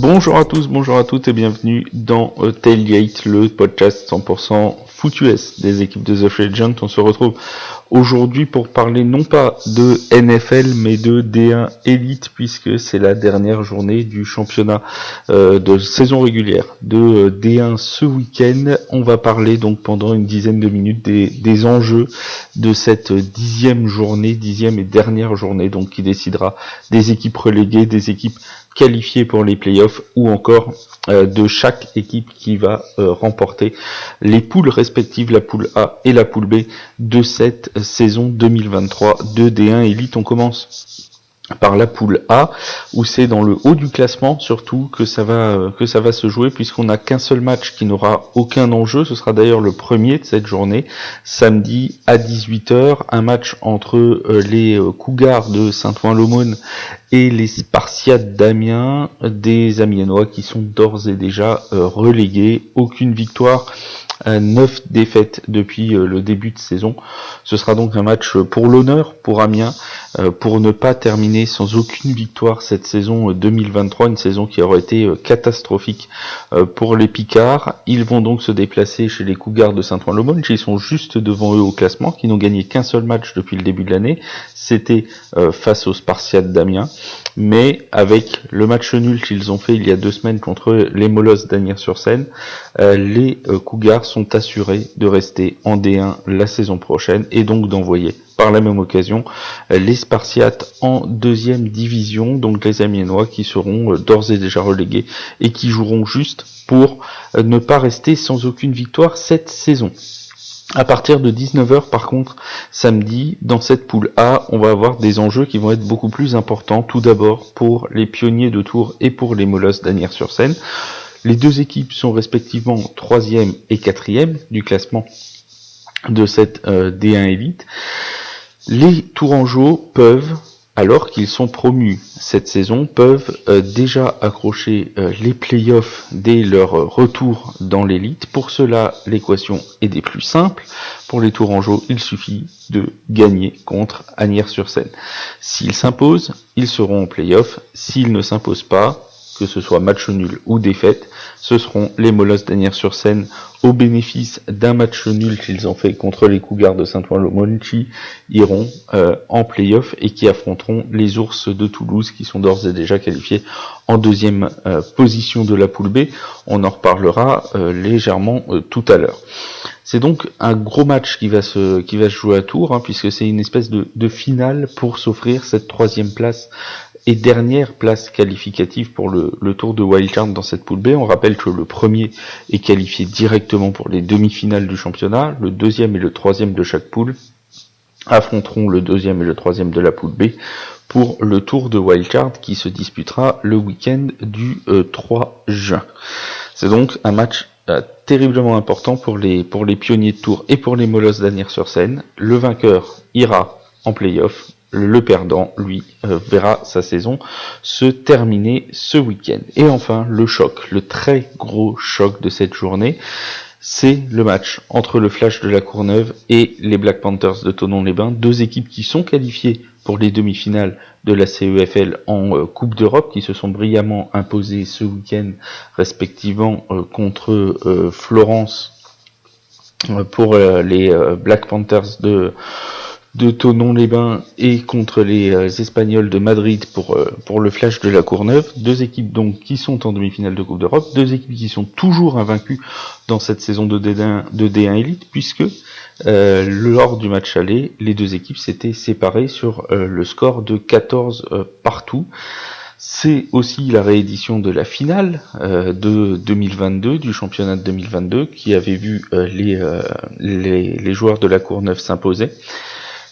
Bonjour à tous, bonjour à toutes et bienvenue dans Tailgate, le podcast 100% foot US des équipes de The Free Agent. On se retrouve aujourd'hui pour parler non pas de NFL mais de D1 Elite puisque c'est la dernière journée du championnat de saison régulière de D1 ce week-end. On va parler donc pendant une dizaine de minutes des enjeux de cette dixième et dernière journée donc qui décidera des équipes reléguées, des équipes qualifiées pour les playoffs ou encore de chaque équipe qui va remporter les poules respectives, la poule A et la poule B de cette saison 2023 de D1 Elite. On commence par la poule A, où c'est dans le haut du classement surtout que ça va se jouer, puisqu'on n'a qu'un seul match qui n'aura aucun enjeu. Ce sera d'ailleurs le premier de cette journée, samedi à 18h, un match entre les Cougars de Saint-Ouen-l'Aumône et les Spartiates d'Amiens, des Amiénois qui sont d'ores et déjà relégués. Aucune victoire, 9 défaites depuis le début de saison. Ce sera donc un match pour l'honneur pour Amiens, pour ne pas terminer sans aucune victoire cette saison 2023, une saison qui aurait été catastrophique pour les Picards. Ils vont donc se déplacer chez les Cougars de Saint-Ouen-l'Aumône, qui sont juste devant eux au classement, qui n'ont gagné qu'un seul match depuis le début de l'année, c'était face aux Spartiates d'Amiens, mais avec le match nul qu'ils ont fait il y a 2 semaines contre les Molosses d'Asnières-sur-Seine, les Cougars sont assurés de rester en D1 la saison prochaine et donc d'envoyer par la même occasion les Spartiates en deuxième division, donc les Amiénois qui seront d'ores et déjà relégués et qui joueront juste pour ne pas rester sans aucune victoire cette saison. À partir de 19h par contre, samedi, dans cette poule A, on va avoir des enjeux qui vont être beaucoup plus importants. Tout d'abord pour les Pionniers de Tours et pour les Molosses d'Asnières-sur-Seine. Les deux équipes sont respectivement 3e et 4e du classement de cette D1 Elite. Les Tourangeaux peuvent, alors qu'ils sont promus cette saison, peuvent déjà accrocher les playoffs dès leur retour dans l'élite. Pour cela, l'équation est des plus simples. Pour les Tourangeaux, il suffit de gagner contre Asnières-sur-Seine. S'ils s'imposent, ils seront en playoffs. S'ils ne s'imposent pas, que ce soit match nul ou défaite, ce seront les Molosses d'Asnières-sur-Seine au bénéfice d'un match nul qu'ils ont fait contre les Cougars de Saint-Ouen-l'Aumône qui iront en play-off et qui affronteront les Ours de Toulouse qui sont d'ores et déjà qualifiés en deuxième position de la poule B. On en reparlera légèrement tout à l'heure. C'est donc un gros match qui va se jouer à Tours, puisque c'est une espèce de finale pour s'offrir cette 3e place et dernière place qualificative pour le tour de wildcard dans cette poule B. On rappelle que le premier est qualifié directement pour les demi-finales du championnat, le 2e et le 3e de chaque poule affronteront le 2e et le 3e de la poule B pour le tour de wildcard qui se disputera le week-end du 3 juin. C'est donc un match terriblement important pour les Pionniers de Tours et pour les Molosses d'Asnières-sur-Seine. Le vainqueur ira en play-off. Le perdant, lui, verra sa saison se terminer ce week-end. Et enfin, le choc, le très gros choc de cette journée, c'est le match entre le Flash de la Courneuve et les Black Panthers de Thonon-les-Bains, 2 équipes qui sont qualifiées pour les demi-finales de la CEFL en Coupe d'Europe, qui se sont brillamment imposées ce week-end, respectivement contre Florence pour les Black Panthers de Thonon-les-Bains et contre les Espagnols de Madrid pour le Flash de la Courneuve. 2 équipes donc qui sont en demi-finale de Coupe d'Europe, 2 équipes qui sont toujours invaincues dans cette saison de D1 Elite, puisque lors du match aller, les 2 équipes s'étaient séparées sur le score de 14 partout. C'est aussi la réédition de la finale de 2022, du championnat de 2022, qui avait vu les joueurs de la Courneuve s'imposer.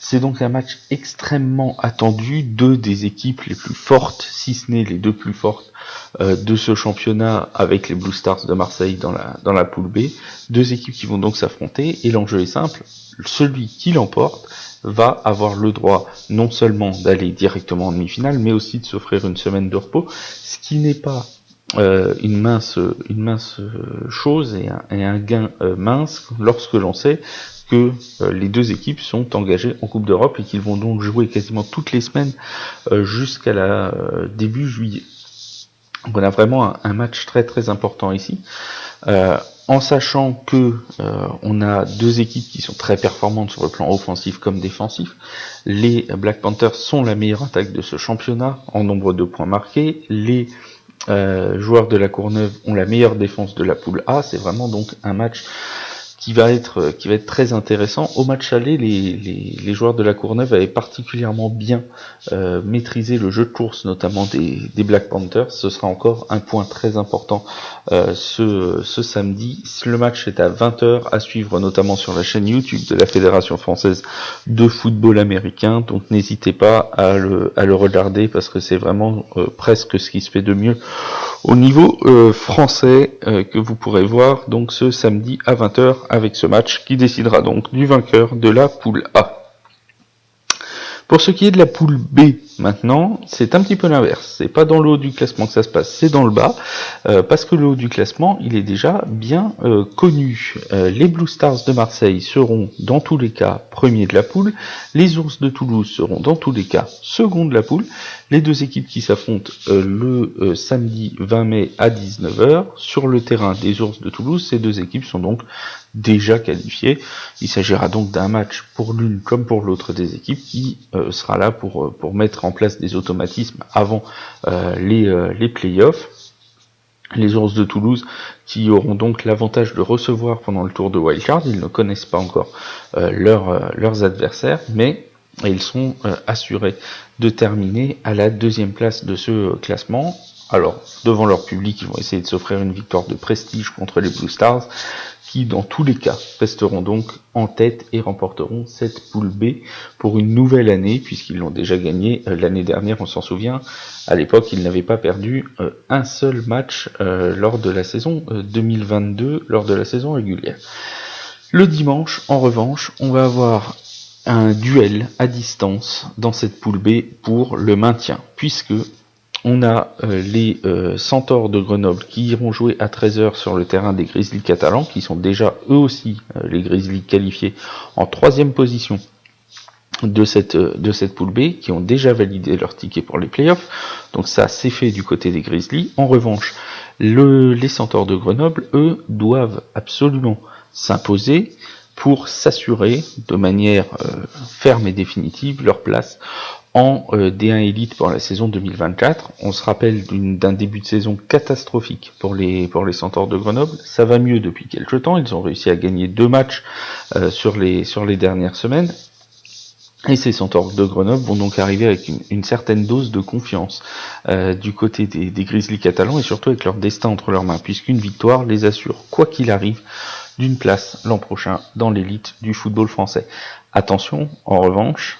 C'est donc un match extrêmement attendu, 2 des équipes les plus fortes, si ce n'est les 2 plus fortes de ce championnat, avec les Blue Stars de Marseille dans la poule B. 2 équipes qui vont donc s'affronter, et l'enjeu est simple, celui qui l'emporte va avoir le droit non seulement d'aller directement en demi-finale, mais aussi de s'offrir une semaine de repos, ce qui n'est pas une mince chose et un gain mince lorsque l'on sait que les 2 équipes sont engagées en Coupe d'Europe et qu'ils vont donc jouer quasiment toutes les semaines jusqu'à la début juillet. Donc on a vraiment un match très très important ici. En sachant que on a deux équipes qui sont très performantes sur le plan offensif comme défensif. Les Black Panthers sont la meilleure attaque de ce championnat en nombre de points marqués. Les joueurs de la Courneuve ont la meilleure défense de la poule A. C'est vraiment donc un match qui va être très intéressant. Au match aller, les joueurs de la Courneuve avaient particulièrement bien maîtrisé le jeu de course, notamment des Black Panthers. Ce sera encore un point très important ce samedi. Le match est à 20h, à suivre notamment sur la chaîne YouTube de la Fédération française de football américain. Donc n'hésitez pas à le regarder parce que c'est vraiment presque ce qui se fait de mieux au niveau français que vous pourrez voir donc ce samedi à 20h avec ce match qui décidera donc du vainqueur de la poule A. Pour ce qui est de la poule B, maintenant, c'est un petit peu l'inverse. C'est pas dans le haut du classement que ça se passe, c'est dans le bas, parce que le haut du classement, il est déjà bien connu. Les Blue Stars de Marseille seront dans tous les cas premiers de la poule, les Ours de Toulouse seront dans tous les cas seconds de la poule, les deux équipes qui s'affrontent le samedi 20 mai à 19h sur le terrain des Ours de Toulouse. Ces deux équipes sont donc déjà qualifiées. Il s'agira donc d'un match pour l'une comme pour l'autre des équipes qui sera là pour mettre en place des automatismes avant les playoffs. Les Ours de Toulouse qui auront donc l'avantage de recevoir pendant le tour de wildcard. Ils ne connaissent pas encore leurs adversaires, mais ils sont assurés de terminer à la deuxième place de ce classement. Alors, devant leur public, ils vont essayer de s'offrir une victoire de prestige contre les Blue Stars, qui dans tous les cas resteront donc en tête et remporteront cette poule B pour une nouvelle année, puisqu'ils l'ont déjà gagné l'année dernière, on s'en souvient. À l'époque, ils n'avaient pas perdu un seul match lors de la saison 2022, lors de la saison régulière. Le dimanche, en revanche, on va avoir un duel à distance dans cette poule B pour le maintien, puisque on a les Centaures de Grenoble qui iront jouer à 13h sur le terrain des Grizzlies catalans, qui sont déjà eux aussi les Grizzlies qualifiés en 3e position de cette poule B, qui ont déjà validé leur ticket pour les playoffs. Donc ça, c'est fait du côté des Grizzlies. En revanche, les Centaures de Grenoble, eux, doivent absolument s'imposer pour s'assurer de manière ferme et définitive leur place en D1 Elite pour la saison 2024. On se rappelle d'un début de saison catastrophique pour les Centaures de Grenoble. Ça va mieux depuis quelques temps. Ils ont réussi à gagner 2 matchs sur les dernières semaines. Et ces Centaures de Grenoble vont donc arriver avec une certaine dose de confiance du côté des Grizzlies catalans, et surtout avec leur destin entre leurs mains, puisqu'une victoire les assure, quoi qu'il arrive, d'une place l'an prochain dans l'élite du football français. Attention, en revanche,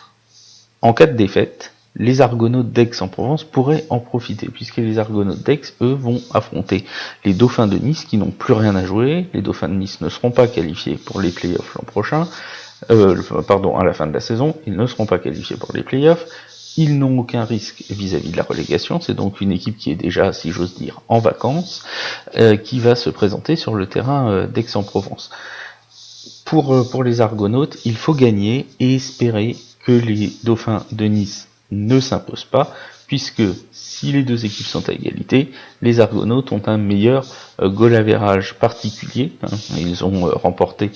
en cas de défaite, les Argonautes d'Aix-en-Provence pourraient en profiter, puisque les Argonautes d'Aix, eux, vont affronter les Dauphins de Nice qui n'ont plus rien à jouer. Les Dauphins de Nice ne seront pas qualifiés pour les playoffs l'an prochain. À la fin de la saison, ils ne seront pas qualifiés pour les playoffs. Ils n'ont aucun risque vis-à-vis de la relégation. C'est donc une équipe qui est déjà, si j'ose dire, en vacances, qui va se présenter sur le terrain d'Aix-en-Provence. Pour les Argonautes, il faut gagner et espérer que les Dauphins de Nice ne s'imposent pas, puisque si les deux équipes sont à égalité, les Argonautes ont un meilleur goal average particulier. Ils ont remporté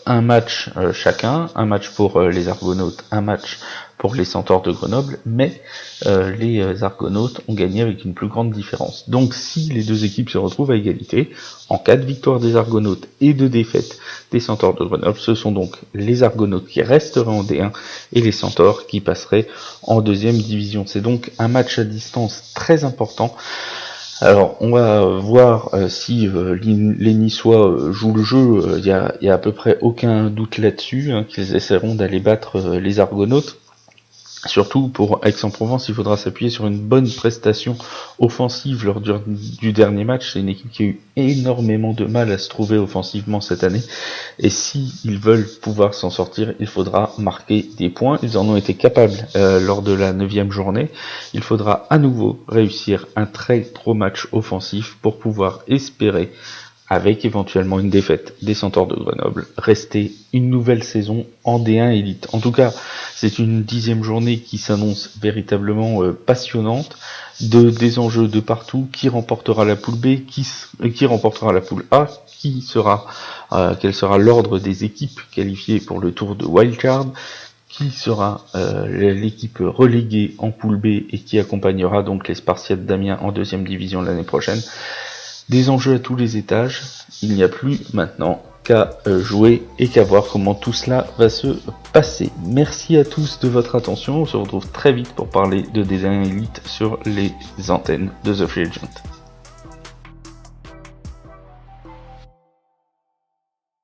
un match chacun, un match pour les Argonautes, un match pour les Centaures de Grenoble, mais les Argonautes ont gagné avec une plus grande différence. Donc si les deux équipes se retrouvent à égalité, en cas de victoire des Argonautes et de défaite des Centaures de Grenoble, ce sont donc les Argonautes qui resteraient en D1 et les Centaures qui passeraient en 2e division. C'est donc un match à distance très important. Alors, on va voir si les Niçois jouent le jeu. Il y a à peu près aucun doute là-dessus, qu'ils essaieront d'aller battre les Argonautes. Surtout pour Aix-en-Provence, il faudra s'appuyer sur une bonne prestation offensive lors du dernier match. C'est une équipe qui a eu énormément de mal à se trouver offensivement cette année. Et si ils veulent pouvoir s'en sortir, il faudra marquer des points. Ils en ont été capables lors de la 9e journée. Il faudra à nouveau réussir un très gros match offensif pour pouvoir espérer avec éventuellement une défaite des Centaures de Grenoble, rester une nouvelle saison en D1 Elite. En tout cas, c'est une 10e journée qui s'annonce véritablement passionnante, des enjeux de partout, qui remportera la poule B, qui remportera la poule A, quel sera l'ordre des équipes qualifiées pour le tour de wildcard, qui sera l'équipe reléguée en poule B et qui accompagnera donc les Spartiates d'Amiens en 2e division l'année prochaine. Des enjeux à tous les étages, il n'y a plus maintenant qu'à jouer et qu'à voir comment tout cela va se passer. Merci à tous de votre attention, on se retrouve très vite pour parler de D1 Elite sur les antennes de The Free Agent.